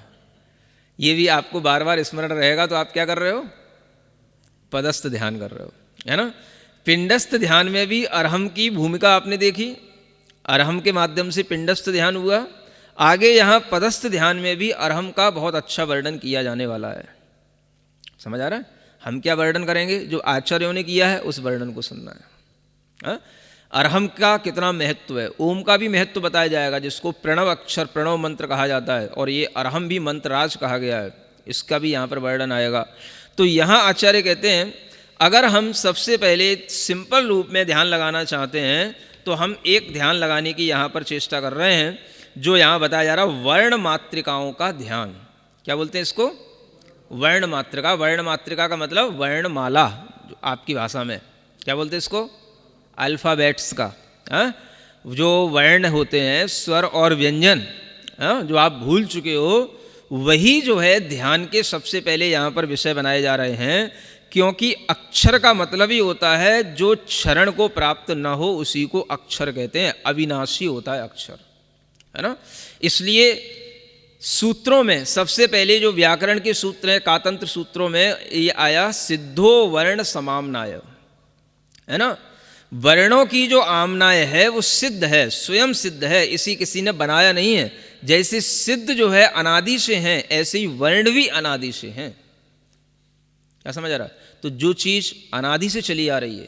ये भी आपको बार बार स्मरण रहेगा, तो आप क्या कर रहे हो? पदस्थ ध्यान कर रहे हो, है ना। पिंडस्थ ध्यान में भी अरहम की भूमिका आपने देखी, अरहम के माध्यम से पिंडस्थ ध्यान हुआ। आगे यहाँ पदस्थ ध्यान में भी अरहम का बहुत अच्छा वर्णन किया जाने वाला है। समझ आ रहा है? हम क्या वर्णन करेंगे? जो आचार्यों ने किया है उस वर्णन को सुनना है। अरहम का कितना महत्व है, ओम का भी महत्व बताया जाएगा, जिसको प्रणव अक्षर प्रणव मंत्र कहा जाता है, और ये अरहम भी मंत्रराज कहा गया है, इसका भी यहाँ पर वर्णन आएगा। तो यहाँ आचार्य कहते हैं अगर हम सबसे पहले सिंपल रूप में ध्यान लगाना चाहते हैं तो हम एक ध्यान लगाने की यहाँ पर चेष्टा कर रहे हैं, जो यहाँ बताया जा रहा है वर्ण मात्रिकाओं का ध्यान। क्या बोलते हैं इसको? वर्ण मात्रिका। वर्ण मात्रिका का मतलब वर्णमाला, जो आपकी भाषा में क्या बोलते हैं इसको? अल्फ़ाबेट्स का। जो वर्ण होते हैं, स्वर और व्यंजन, जो आप भूल चुके हो, वही जो है ध्यान के सबसे पहले यहाँ पर विषय बनाए जा रहे हैं, क्योंकि अक्षर का मतलब ही होता है जो क्षरण को प्राप्त न हो उसी को अक्षर कहते हैं। अविनाशी होता है अक्षर, है ना। इसलिए सूत्रों में सबसे पहले जो व्याकरण के सूत्र हैं, कातंत्र सूत्रों में ये आया सिद्धो वर्ण समाम्नाय, है ना। वर्णों की जो आमनाय है वो सिद्ध है, स्वयं सिद्ध है, इसी किसी ने बनाया नहीं है। जैसे सिद्ध जो है अनादि से हैं, ऐसे ही वर्ण भी अनादि से हैं। क्या समझ आ रहा है? तो जो चीज़ अनादि से चली आ रही है,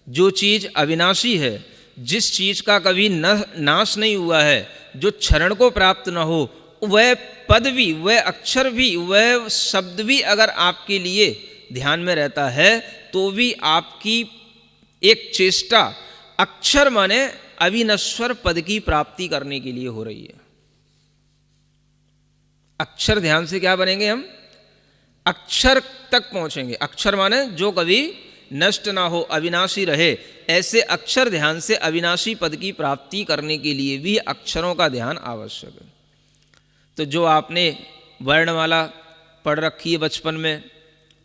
जो चीज़ अविनाशी है, जिस चीज़ का कभी नाश नहीं हुआ है, जो क्षरण को प्राप्त न हो, वह पद भी, वह अक्षर भी, वह शब्द भी अगर आपके लिए ध्यान में रहता है तो भी आपकी एक चेष्टा अक्षर माने अविनश्वर पद की प्राप्ति करने के लिए हो रही है। अक्षर ध्यान से क्या बनेंगे? हम अक्षर तक पहुंचेंगे। अक्षर माने जो कभी नष्ट ना हो, अविनाशी रहे, ऐसे अक्षर ध्यान से अविनाशी पद की प्राप्ति करने के लिए भी अक्षरों का ध्यान आवश्यक है। तो जो आपने वर्णमाला पढ़ रखी है बचपन में,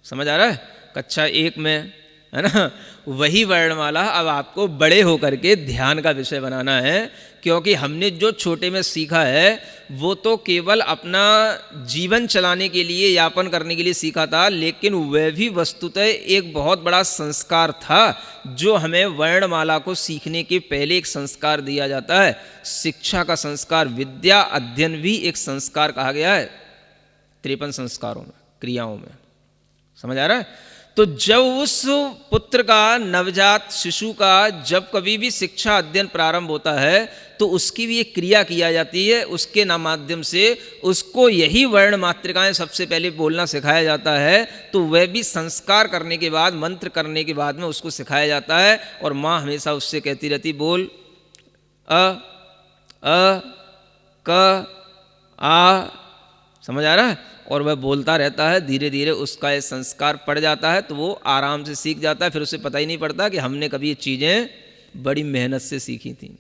समझ आ रहा है, कक्षा 1 में, है ना, वही वर्णमाला अब आपको बड़े होकर के ध्यान का विषय बनाना है। क्योंकि हमने जो छोटे में सीखा है वो तो केवल अपना जीवन चलाने के लिए, यापन करने के लिए सीखा था, लेकिन वह भी वस्तुतः एक बहुत बड़ा संस्कार था जो हमें वर्णमाला को सीखने के पहले एक संस्कार दिया जाता है। शिक्षा का संस्कार, विद्या अध्ययन भी एक संस्कार कहा गया है 53 संस्कारों में, क्रियाओं में। समझ आ रहा है? तो जब उस पुत्र का, नवजात शिशु का जब कभी भी शिक्षा अध्ययन प्रारंभ होता है तो उसकी भी एक क्रिया किया जाती है, उसके माध्यम से उसको यही वर्ण मात्रिकाएं सबसे पहले बोलना सिखाया जाता है। तो वह भी संस्कार करने के बाद, मंत्र करने के बाद में उसको सिखाया जाता है। और माँ हमेशा उससे कहती रहती, बोल अ क आ। समझ आ रहा है? और वह बोलता रहता है, धीरे धीरे उसका ये संस्कार पड़ जाता है, तो वो आराम से सीख जाता है। फिर उसे पता ही नहीं पड़ता कि हमने कभी ये चीज़ें बड़ी मेहनत से सीखी थी।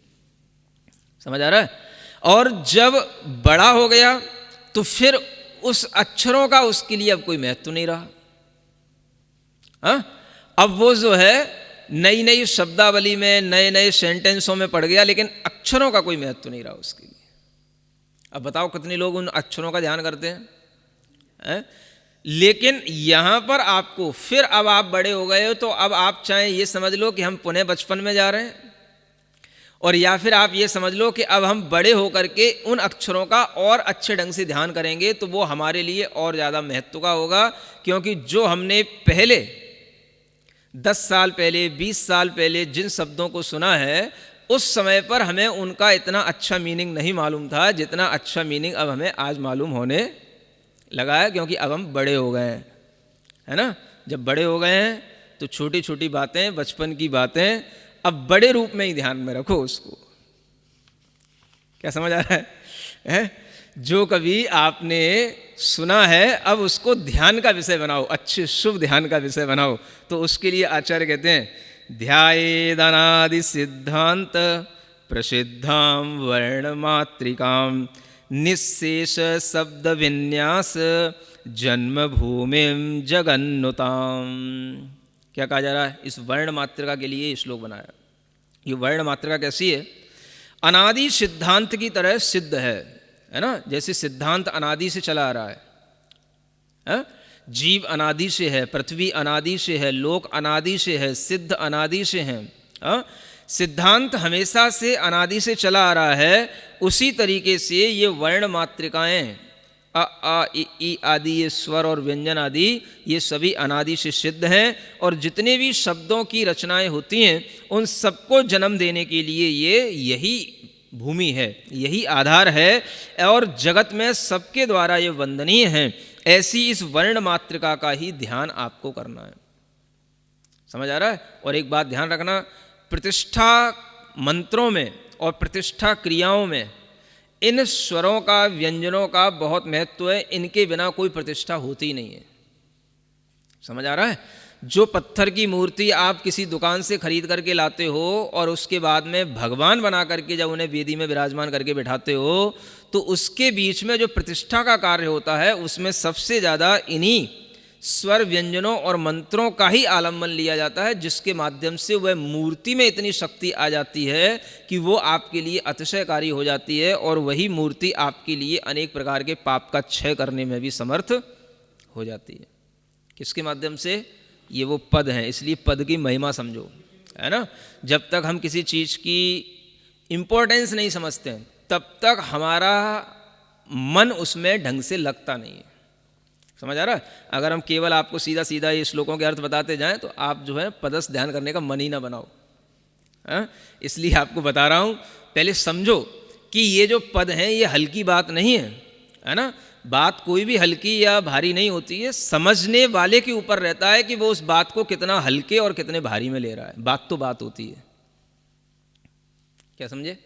समझ आ रहा है? और जब बड़ा हो गया तो फिर उस अक्षरों का उसके लिए अब कोई महत्व नहीं रहा। अब वो जो है नई नई शब्दावली में, नए नए सेंटेंसों में पड़ गया, लेकिन अक्षरों का कोई महत्व नहीं रहा उसके लिए। अब बताओ कितने लोग उन अक्षरों का ध्यान करते हैं? लेकिन यहाँ पर आपको फिर, अब आप बड़े हो गए हो तो अब आप चाहे ये समझ लो कि हम पुनः बचपन में जा रहे हैं, और या फिर आप ये समझ लो कि अब हम बड़े होकर के उन अक्षरों का और अच्छे ढंग से ध्यान करेंगे, तो वो हमारे लिए और ज़्यादा महत्व का होगा। क्योंकि जो हमने पहले 10 साल पहले, 20 साल पहले जिन शब्दों को सुना है, उस समय पर हमें उनका इतना अच्छा मीनिंग नहीं मालूम था जितना अच्छा मीनिंग अब हमें आज मालूम होने लगा है, क्योंकि अब हम बड़े हो गए हैं। है ना। जब बड़े हो गए हैं तो छोटी छोटी बातें, बचपन की बातें अब बड़े रूप में ही ध्यान में रखो उसको। क्या समझ आ रहा है? जो कभी आपने सुना है अब उसको ध्यान का विषय बनाओ, अच्छे शुभ ध्यान का विषय बनाओ। तो उसके लिए आचार्य कहते हैं ध्यायेदनादि सिद्धांत प्रसिद्धां वर्णमात्रिकां निःशेष शब्द विन्यास जन्मभूमिं जगन्नुतां। क्या कहा जा रहा है? इस वर्ण मात्रिका के लिए श्लोक बनाया। ये वर्ण मात्रिका कैसी है? अनादि सिद्धांत की तरह सिद्ध है ना। जैसे सिद्धांत अनादि से चला आ रहा है, जीव अनादि से है, पृथ्वी अनादि से है, लोक अनादि से है, सिद्ध अनादि से हैं। सिद्धांत हमेशा से अनादि से चला आ रहा है। उसी तरीके से ये वर्ण मात्रिकाएं अ आ इ आदि, ये स्वर और व्यंजन आदि, ये सभी अनादि से सिद्ध हैं। और जितने भी शब्दों की रचनाएं होती हैं उन सबको जन्म देने के लिए ये यही भूमि है, यही आधार है और जगत में सबके द्वारा ये वंदनीय है। ऐसी इस वर्ण मात्रिका का ही ध्यान आपको करना है। समझ आ रहा है? और एक बात ध्यान रखना, प्रतिष्ठा मंत्रों में और प्रतिष्ठा क्रियाओं में इन स्वरों का, व्यंजनों का बहुत महत्व है। इनके बिना कोई प्रतिष्ठा होती नहीं है। समझ आ रहा है? जो पत्थर की मूर्ति आप किसी दुकान से खरीद करके लाते हो और उसके बाद में भगवान बना करके जब उन्हें वेदी में विराजमान करके बैठाते हो तो उसके बीच में जो प्रतिष्ठा का कार्य होता है उसमें सबसे ज़्यादा इन्हीं स्वर, व्यंजनों और मंत्रों का ही आलम्बन लिया जाता है, जिसके माध्यम से वह मूर्ति में इतनी शक्ति आ जाती है कि वो आपके लिए अतिशयकारी हो जाती है और वही मूर्ति आपके लिए अनेक प्रकार के पाप का क्षय करने में भी समर्थ हो जाती है। किसके माध्यम से? ये वो पद हैं। इसलिए पद की महिमा समझो, है ना। जब तक हम किसी चीज़ की इम्पोर्टेंस नहीं समझते हैं तब तक हमारा मन उसमें ढंग से लगता नहीं है। समझ आ रहा है? अगर हम केवल आपको सीधा सीधा ये श्लोकों के अर्थ बताते जाएं तो आप जो है पदस्थ ध्यान करने का मन ही ना बनाओ। इसलिए आपको बता रहा हूँ, पहले समझो कि ये जो पद हैं ये हल्की बात नहीं है ना। बात कोई भी हल्की या भारी नहीं होती है, समझने वाले के ऊपर रहता है कि वो उस बात को कितना हल्के और कितने भारी में ले रहा है। बात तो बात होती है। क्या समझे?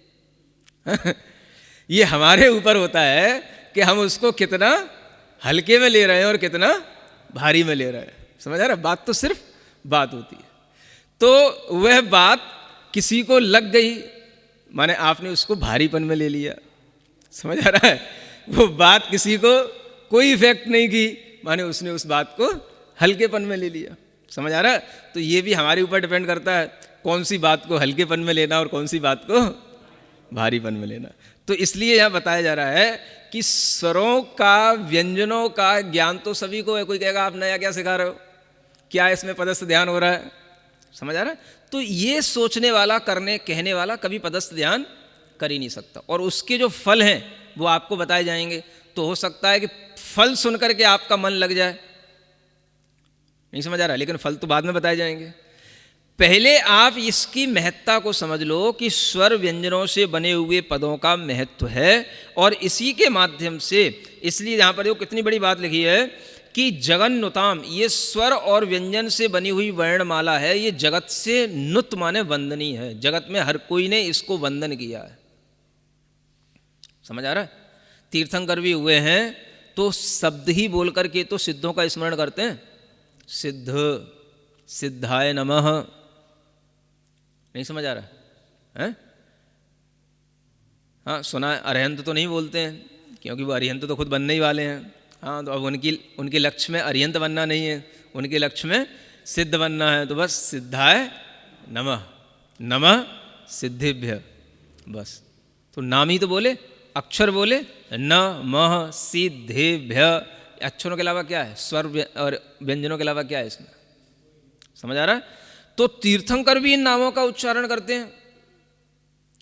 ये हमारे ऊपर होता है कि हम उसको कितना हल्के में ले रहे हैं और कितना भारी में ले रहे हैं। समझ आ रहा है? बात तो सिर्फ बात होती है। तो वह बात किसी को लग गई, माने आपने उसको भारीपन में ले लिया। समझ आ रहा है? वो बात किसी को कोई इफेक्ट नहीं की, माने उसने उस बात को हल्केपन में ले लिया। समझ आ रहा है? तो ये भी हमारे ऊपर डिपेंड करता है कौन सी बात को हल्केपन में लेना और कौन सी बात को भारीपन में लेना। तो इसलिए यहाँ बताया जा रहा है कि स्वरों का, व्यंजनों का ज्ञान तो सभी को है। कोई कहेगा आप नया क्या सिखा रहे हो, क्या इसमें पदस्थ ध्यान हो रहा है? समझ आ रहा है? तो ये सोचने वाला, करने कहने वाला कभी पदस्थ ध्यान कर ही नहीं सकता। और उसके जो फल हैं वो आपको बताए जाएंगे। तो हो सकता है कि फल सुन करके आपका मन लग जाए, नहीं समझ आ रहा है, लेकिन फल तो बाद में बताए जाएंगे। पहले आप इसकी महत्ता को समझ लो कि स्वर व्यंजनों से बने हुए पदों का महत्व है और इसी के माध्यम से, इसलिए यहाँ पर देखो कितनी बड़ी बात लिखी है कि जगन्नुताम, ये स्वर और व्यंजन से बनी हुई वर्णमाला है। ये जगत से नुत माने वंदनीय है। जगत में हर कोई ने इसको वंदन किया है। समझ आ रहा है? तीर्थंकर भी हुए हैं तो शब्द ही बोल करके तो सिद्धों का स्मरण करते हैं। सिद्ध, सिद्धाय नमः। नहीं समझ आ रहा है? हाँ सुना है। अरिहंत तो नहीं बोलते हैं क्योंकि वो अरिहंत तो खुद बनने ही वाले हैं। हाँ तो अब उनके लक्ष्य में अरिहंत बनना नहीं है, उनके लक्ष्य में सिद्ध बनना है। तो बस सिद्धाय नमः, नमः सिद्धिभ्य, बस। तो नाम ही तो बोले, अक्षर बोले, नमः सिद्धिभ्य। अक्षरों के अलावा क्या है? स्वर और व्यंजनों के अलावा क्या है इसमें? समझ आ रहा है? तो तीर्थंकर भी इन नामों का उच्चारण करते हैं।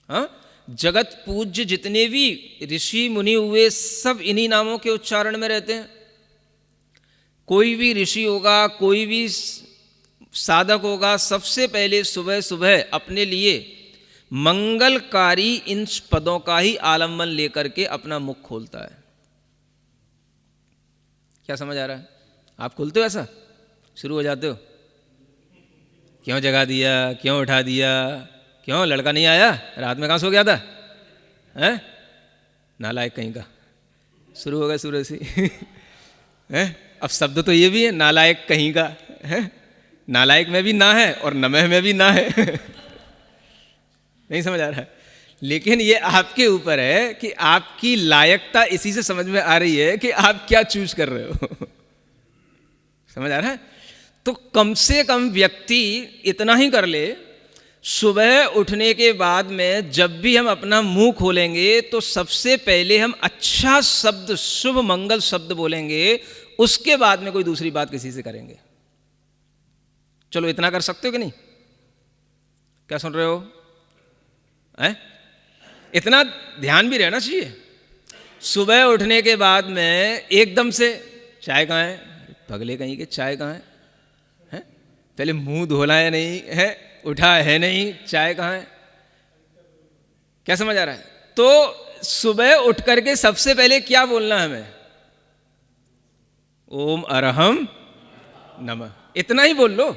हाँ, जगत पूज्य जितने भी ऋषि मुनि हुए सब इन्हीं नामों के उच्चारण में रहते हैं। कोई भी ऋषि होगा, कोई भी साधक होगा, सबसे पहले सुबह सुबह अपने लिए मंगलकारी इन पदों का ही आलम्बन लेकर के अपना मुख खोलता है। क्या समझ आ रहा है? आप खोलते हो ऐसा? शुरू हो जाते हो, क्यों जगा दिया, क्यों उठा दिया, क्यों लड़का नहीं आया, रात में कहाँ सो गया था, हैं, नालायक कहीं का। शुरू हो गया सूरज से हैं। अब शब्द तो ये भी है, नालायक कहीं का है, नालायक में भी ना है और नमः में भी ना है नहीं समझ आ रहा है। लेकिन ये आपके ऊपर है कि आपकी लायकता इसी से समझ में आ रही है कि आप क्या चूज कर रहे हो समझ आ रहा है। तो कम से कम व्यक्ति इतना ही कर ले, सुबह उठने के बाद में जब भी हम अपना मुंह खोलेंगे तो सबसे पहले हम अच्छा शब्द, शुभ मंगल शब्द बोलेंगे, उसके बाद में कोई दूसरी बात किसी से करेंगे। चलो इतना कर सकते हो कि नहीं, क्या सुन रहे हो, हैं? इतना ध्यान भी रहना चाहिए। सुबह उठने के बाद में एकदम से चाय कहाँ है, पगले कहीं के चाय कहाँ है, हैं? पहले मुंह धोला है नहीं है, उठा है नहीं, चाय कहाँ है, क्या समझ आ रहा है। तो सुबह उठ करके सबसे पहले क्या बोलना है हमें, ओम अरहम नमः, इतना ही बोल लो।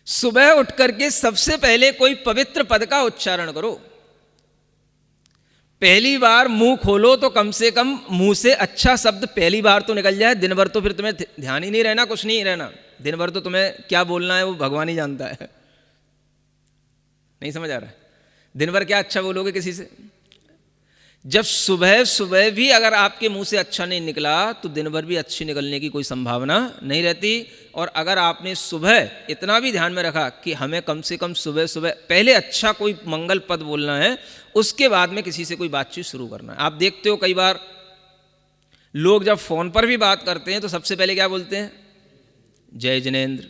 सुबह उठ करके सबसे पहले कोई पवित्र पद का उच्चारण करो। पहली बार मुंह खोलो तो कम से कम मुंह से अच्छा शब्द पहली बार तो निकल जाए। दिन भर तो फिर तुम्हें ध्यान ही नहीं रहना, कुछ नहीं रहना, दिन भर तो तुम्हें क्या बोलना है वो भगवान ही जानता है। नहीं समझ आ रहा है, दिन भर क्या अच्छा बोलोगे किसी से। जब सुबह सुबह भी अगर आपके मुंह से अच्छा नहीं निकला तो दिन भर भी अच्छी निकलने की कोई संभावना नहीं रहती। और अगर आपने सुबह इतना भी ध्यान में रखा कि हमें कम से कम सुबह सुबह पहले अच्छा कोई मंगल पद बोलना है, उसके बाद में किसी से कोई बातचीत शुरू करना है। आप देखते हो कई बार लोग जब फोन पर भी बात करते हैं तो सबसे पहले क्या बोलते हैं, जय जिनेन्द्र,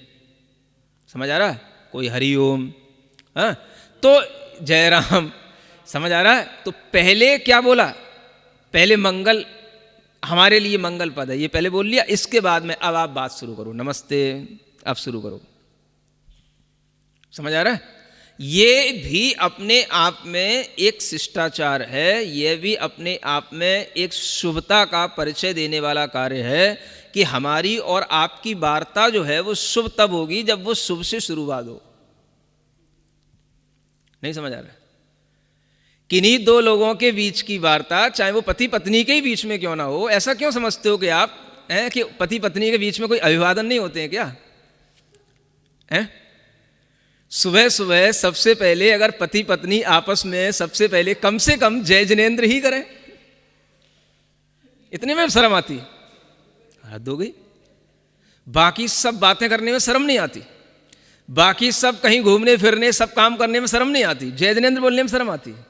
समझ आ रहा है, कोई हरिओम, हाँ, तो जय राम, समझ आ रहा है। तो पहले क्या बोला, पहले मंगल, हमारे लिए मंगल पद है, ये पहले बोल लिया, इसके बाद में अब आप बात शुरू करो, नमस्ते, अब शुरू करो, समझ आ रहा है। ये भी अपने आप में एक शिष्टाचार है, ये भी अपने आप में एक शुभता का परिचय देने वाला कार्य है कि हमारी और आपकी वार्ता जो है वो शुभ तब होगी जब वो शुभ से शुरुआत हो। नहीं समझ आ रहा है। किन्हीं दो लोगों के बीच की वार्ता, चाहे वो पति पत्नी के ही बीच में क्यों ना हो, ऐसा क्यों समझते हो कि आप हैं कि पति पत्नी के बीच में कोई अभिवादन नहीं होते हैं क्या, हैं? सुबह सुबह सबसे पहले अगर पति पत्नी आपस में सबसे पहले कम से कम जय जिनेन्द्र ही करें, इतने में शर्म आती है, हद हो गई। बाकी सब बातें करने में शर्म नहीं आती, बाकी सब कहीं घूमने फिरने सब काम करने में शर्म नहीं आती, जय जिनेन्द्र बोलने में शर्म आती है।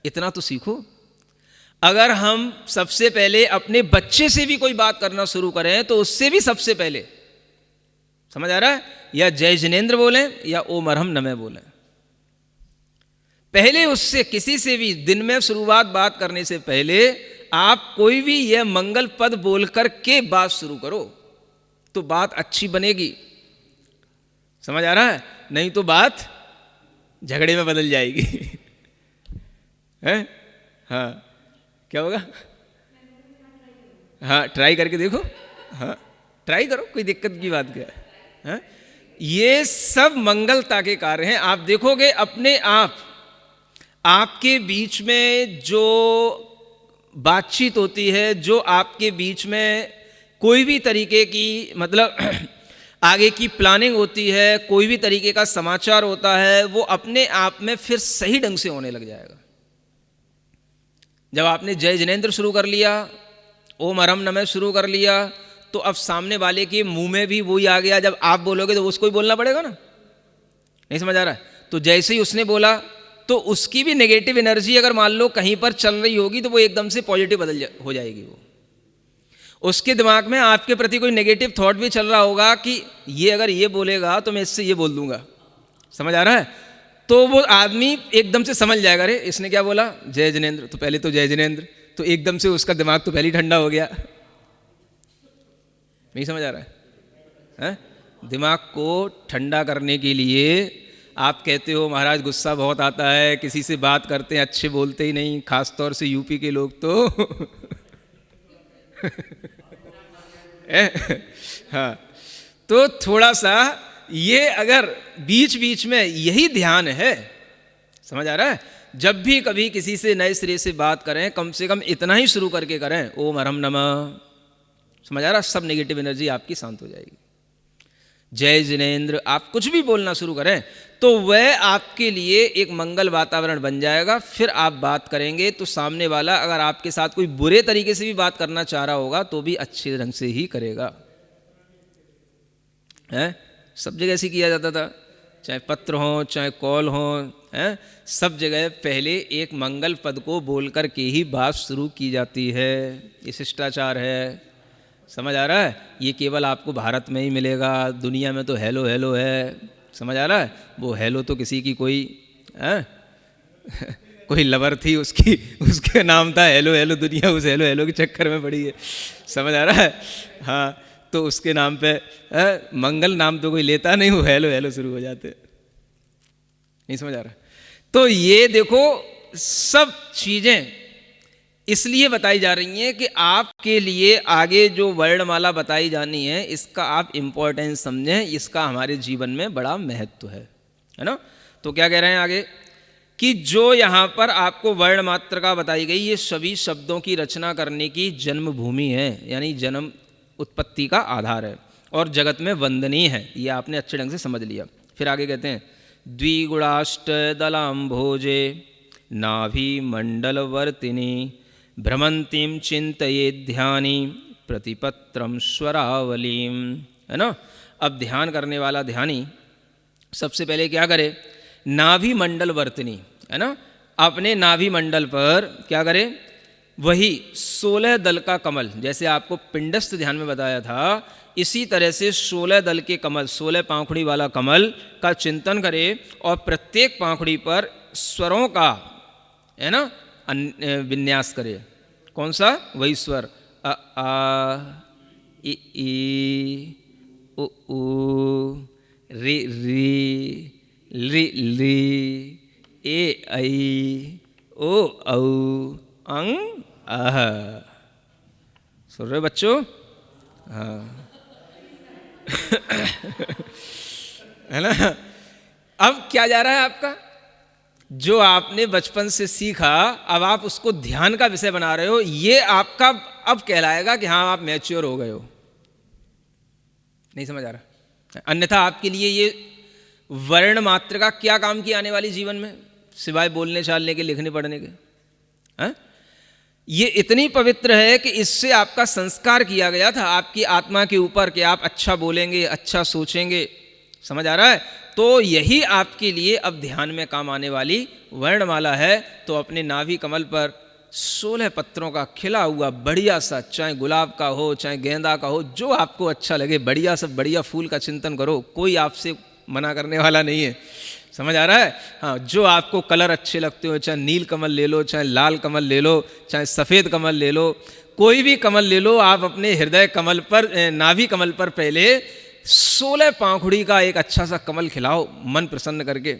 इतना तो सीखो। अगर हम सबसे पहले अपने बच्चे से भी कोई बात करना शुरू करें तो उससे भी सबसे पहले, समझ आ रहा है, या जय जिनेन्द्र बोलें या ओम अरहम नमः बोलें। पहले उससे किसी से भी दिन में शुरुआत बात करने से पहले आप कोई भी यह मंगल पद बोलकर के बात शुरू करो तो बात अच्छी बनेगी, समझ आ रहा है, नहीं तो बात झगड़े में बदल जाएगी हैं? हाँ, क्या होगा, हाँ ट्राई करके देखो, हाँ ट्राई करो, कोई दिक्कत की बात क्या है, हाँ? ये सब मंगलता के कार्य हैं। आप देखोगे अपने आप आपके बीच में जो बातचीत होती है, जो आपके बीच में कोई भी तरीके की मतलब आगे की प्लानिंग होती है, कोई भी तरीके का समाचार होता है, वो अपने आप में फिर सही ढंग से होने लग जाएगा। जब आपने जय जिनेन्द्र शुरू कर लिया, ओम अरहम नमः शुरू कर लिया, तो अब सामने वाले के मुंह में भी वही आ गया। जब आप बोलोगे तो उसको ही बोलना पड़ेगा ना, नहीं समझ आ रहा है। तो जैसे ही उसने बोला तो उसकी भी नेगेटिव एनर्जी अगर मान लो कहीं पर चल रही होगी तो वो एकदम से पॉजिटिव हो जाएगी। वो उसके दिमाग में आपके प्रति कोई नेगेटिव थॉट भी चल रहा होगा कि ये अगर ये बोलेगा तो मैं इससे ये बोल दूंगा, समझ आ रहा है। तो वो आदमी एकदम से समझ जाएगा, अरे इसने क्या बोला, जय जिनेन्द्र, तो पहले तो जय जिनेन्द्र, तो एकदम से उसका दिमाग तो पहले ही ठंडा हो गया। नहीं समझ आ रहा है? दिमाग को ठंडा करने के लिए आप कहते हो महाराज गुस्सा बहुत आता है, किसी से बात करते हैं अच्छे बोलते ही नहीं, खास तौर से यूपी के लोग तो हाँ, तो थोड़ा सा ये अगर बीच बीच में यही ध्यान है, समझ आ रहा है, जब भी कभी किसी से नए सिरे से बात करें कम से कम इतना ही शुरू करके करें, ओम हरम नमः, समझ आ रहा, सब नेगेटिव एनर्जी आपकी शांत हो जाएगी। जय जिनेंद्र, आप कुछ भी बोलना शुरू करें तो वह आपके लिए एक मंगल वातावरण बन जाएगा। फिर आप बात करेंगे तो सामने वाला अगर आपके साथ कोई बुरे तरीके से भी बात करना चाह रहा होगा तो भी अच्छे ढंग से ही करेगा। है, सब जगह ऐसे किया जाता था, चाहे पत्र हो चाहे कॉल हो, है, सब जगह पहले एक मंगल पद को बोल कर के ही बात शुरू की जाती है। ये शिष्टाचार है, समझ आ रहा है। ये केवल आपको भारत में ही मिलेगा, दुनिया में तो हेलो हेलो है, समझ आ रहा है। वो हेलो तो किसी की कोई कोई लवर थी, उसके नाम था हेलो हेलो, दुनिया उस हेलो हेलो के चक्कर में पड़ी है, समझ आ रहा है। हाँ, तो उसके नाम पे मंगल नाम तो कोई लेता नहीं, वो हेलो हेलो शुरू हो जाते, नहीं समझ आ रहा। तो ये देखो सब चीजें इसलिए बताई जा रही हैं कि आपके लिए आगे जो वर्णमाला बताई जानी है इसका आप इम्पोर्टेंस समझें, इसका हमारे जीवन में बड़ा महत्व है ना। तो क्या कह रहे हैं आगे कि जो यहाँ पर आपको वर्ण मात्रा बताई गई, ये सभी शब्दों की रचना करने की जन्मभूमि है, यानी जन्म उत्पत्ति का आधार है और जगत में वंदनीय है। ये आपने अच्छे ढंग से समझ लिया। फिर आगे कहते हैं द्विगुणाष्ट दलाम्भोजे नाभि मंडलवर्तिनी भ्रमंतीम चिंतये ध्यानी प्रतिपत्रम स्वरावलीम, है ना। अब ध्यान करने वाला ध्यानी सबसे पहले क्या करे, नाभि मंडल वर्तनी, है ना, अपने नाभि मंडल पर क्या करे, वही 16 दल का कमल, जैसे आपको पिंडस्थ ध्यान में बताया था, इसी तरह से 16 दल के कमल, 16 पांखुड़ी वाला कमल का चिंतन करे और प्रत्येक पांखुड़ी पर स्वरों का, है ना, विन्यास करे। कौन सा, वही स्वर अ आ इ ई उ ऊ रि री लि ली ए ऐ ओ औ अं अह। सुन रहे बच्चों? हाँ है ना। अब क्या जा रहा है आपका, जो आपने बचपन से सीखा अब आप उसको ध्यान का विषय बना रहे हो, ये आपका अब कहलाएगा कि हाँ आप मैच्योर हो गए हो। नहीं समझ आ रहा। अन्यथा आपके लिए ये वर्ण मात्र का क्या काम की आने वाली जीवन में, सिवाय बोलने चालने के, लिखने पढ़ने के। हाँ? ये इतनी पवित्र है कि इससे आपका संस्कार किया गया था आपकी आत्मा के ऊपर कि आप अच्छा बोलेंगे, अच्छा सोचेंगे, समझ आ रहा है। तो यही आपके लिए अब ध्यान में काम आने वाली वर्णमाला है। तो अपने नाभि कमल पर 16 पत्रों का खिला हुआ बढ़िया सा, चाहे गुलाब का हो चाहे गेंदा का हो, जो आपको अच्छा लगे, बढ़िया सा बढ़िया फूल का चिंतन करो, कोई आपसे मना करने वाला नहीं है, समझ आ रहा है। हाँ, जो आपको कलर अच्छे लगते हो, चाहे नील कमल ले लो, चाहे लाल कमल ले लो, चाहे सफ़ेद कमल ले लो, कोई भी कमल ले लो, आप अपने हृदय कमल पर, नाभि कमल पर पहले 16 पांखुड़ी का एक अच्छा सा कमल खिलाओ मन प्रसन्न करके,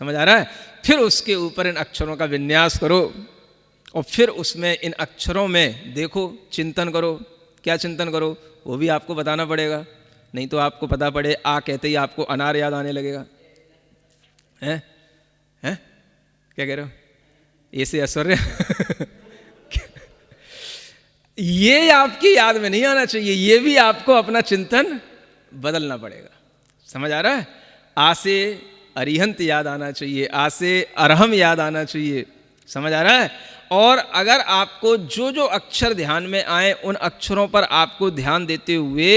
समझ आ रहा है। फिर उसके ऊपर इन अक्षरों का विन्यास करो और फिर उसमें इन अक्षरों में देखो, चिंतन करो। क्या चिंतन करो वो भी आपको बताना पड़ेगा, नहीं तो आपको पता पड़े आ कहते ही आपको अनार याद आने लगेगा। हैं हैं क्या कह रहे हो, ऐसे ऐश्वर्य ये आपकी याद में नहीं आना चाहिए, ये भी आपको अपना चिंतन बदलना पड़ेगा, समझ आ रहा है। आ से अरिहंत याद आना चाहिए, आ से अरहम याद आना चाहिए, समझ आ रहा है। और अगर आपको जो जो अक्षर ध्यान में आए उन अक्षरों पर आपको ध्यान देते हुए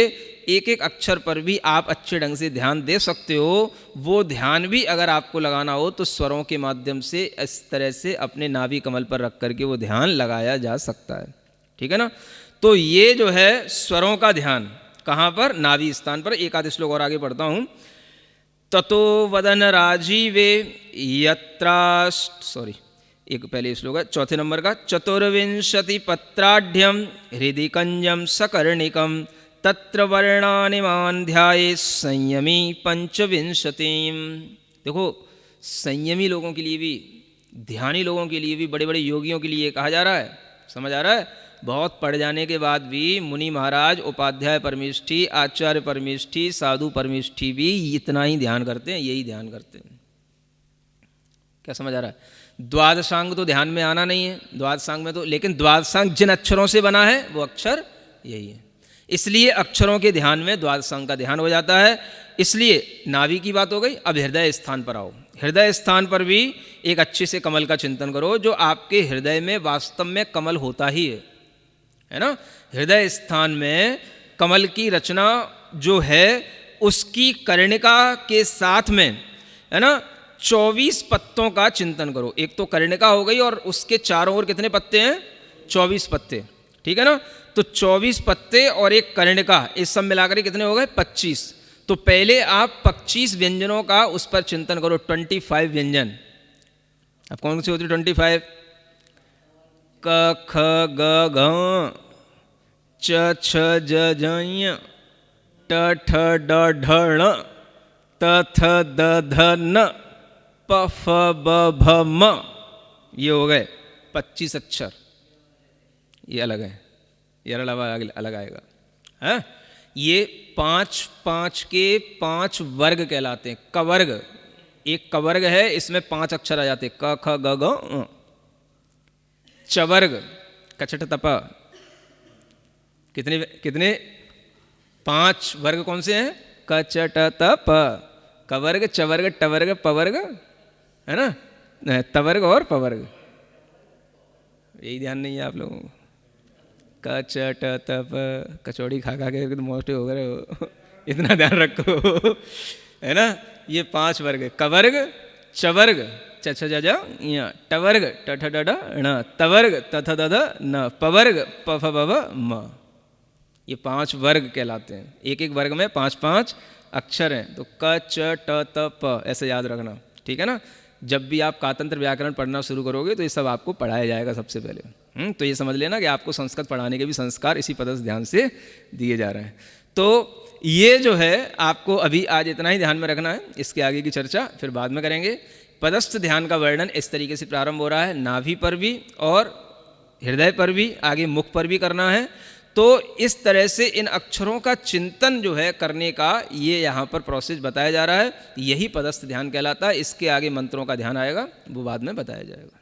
एक एक अक्षर पर भी आप अच्छे ढंग से ध्यान दे सकते हो। वो ध्यान भी अगर आपको लगाना हो तो स्वरों के माध्यम से इस तरह से अपने नाभि कमल पर रख करके वो ध्यान लगाया जा सकता है, ठीक है ना। तो ये जो है स्वरों का ध्यान कहाँ पर, नाभि स्थान पर। एक आध श्लोक और आगे पढ़ता हूँ। ततो वदन राजीवे एक पहले श्लोक है, चौथे नंबर का। चतुर्विंशति पत्राढ़्यम हृदि कंजम सकर्णिकम तत्र वर्णानिमान ध्याये संयमी पंचविंशतिम। देखो, संयमी लोगों के लिए भी, ध्यानी लोगों के लिए भी, बड़े बड़े योगियों के लिए कहा जा रहा है, समझ आ रहा है। बहुत पढ़ जाने के बाद भी मुनि महाराज, उपाध्याय परमेष्ठी, आचार्य परमेष्ठी, साधु परमेष्ठी भी इतना ही ध्यान करते हैं, यही ध्यान करते हैं। क्या समझ आ रहा है? द्वादशांग तो ध्यान में आना नहीं है, द्वादशांग में तो, लेकिन द्वादशांग जिन अक्षरों से बना है वो अक्षर यही है, इसलिए अक्षरों के ध्यान में द्वादशांग का ध्यान हो जाता है। इसलिए नाभि की बात हो गई, अब हृदय स्थान पर आओ। हृदय स्थान पर भी एक अच्छे से कमल का चिंतन करो, जो आपके हृदय में वास्तव में कमल होता ही है ना। हृदय स्थान में कमल की रचना जो है उसकी कर्णिका के साथ में, है ना, 24 पत्तों का चिंतन करो। एक तो कर्णिका हो गई और उसके चारों ओर कितने पत्ते हैं? 24 पत्ते, ठीक है ना। तो 24 पत्ते और एक कर्णिका, इस सब मिलाकर कितने हो गए? 25। तो पहले आप 25 व्यंजनों का उस पर चिंतन करो, 25 व्यंजन। अब कौन सी होती है 25? क ख ग घ च छ ज झ ञ ट ठ ड ढ ण त थ द ध न प फ ब भ म। ये हो गए 25 अक्षर। ये अलग है, ये अलग आएगा है। ये 5 के 5 वर्ग कहलाते हैं। कवर्ग, एक कवर्ग है, इसमें 5 अक्षर आ जाते हैं, क ख ग घ। चवर्ग, कचट तप, कितने 5 वर्ग कौन से हैं? कचट तप, कवर्ग, चवर्ग, टवर्ग, पवर्ग, है ना, तवर्ग और पवर्ग। यही ध्यान नहीं है आप लोगों को। कचट तप, कचौड़ी खा खा के मोटे हो गए हो, इतना ध्यान रखो, है ना। ये 5 वर्ग, कवर्ग, चवर्ग, च छ ज ञ, टवर्ग, ट ठ ड ढ ण, तवर्ग, त थ द ध न, पवर्ग, प फ ब भ म। ये 5 वर्ग कहलाते हैं। एक एक वर्ग में 5 अक्षर हैं। तो क च ट त प ऐसे याद रखना, ठीक है ना। जब भी आप कातंत्र व्याकरण पढ़ना शुरू करोगे तो ये सब आपको पढ़ाया जाएगा सबसे पहले। तो ये समझ लेना कि आपको संस्कृत पढ़ाने के भी संस्कार इसी पदस्थ ध्यान से दिए जा रहे हैं। तो ये जो है आपको अभी आज इतना ही ध्यान में रखना है, इसके आगे की चर्चा फिर बाद में करेंगे। पदस्थ ध्यान का वर्णन इस तरीके से प्रारंभ हो रहा है, नाभि पर भी और हृदय पर भी, आगे मुख पर भी करना है। तो इस तरह से इन अक्षरों का चिंतन जो है करने का ये यहाँ पर प्रोसेस बताया जा रहा है। यही पदस्थ ध्यान कहलाता है। इसके आगे मंत्रों का ध्यान आएगा, वो बाद में बताया जाएगा।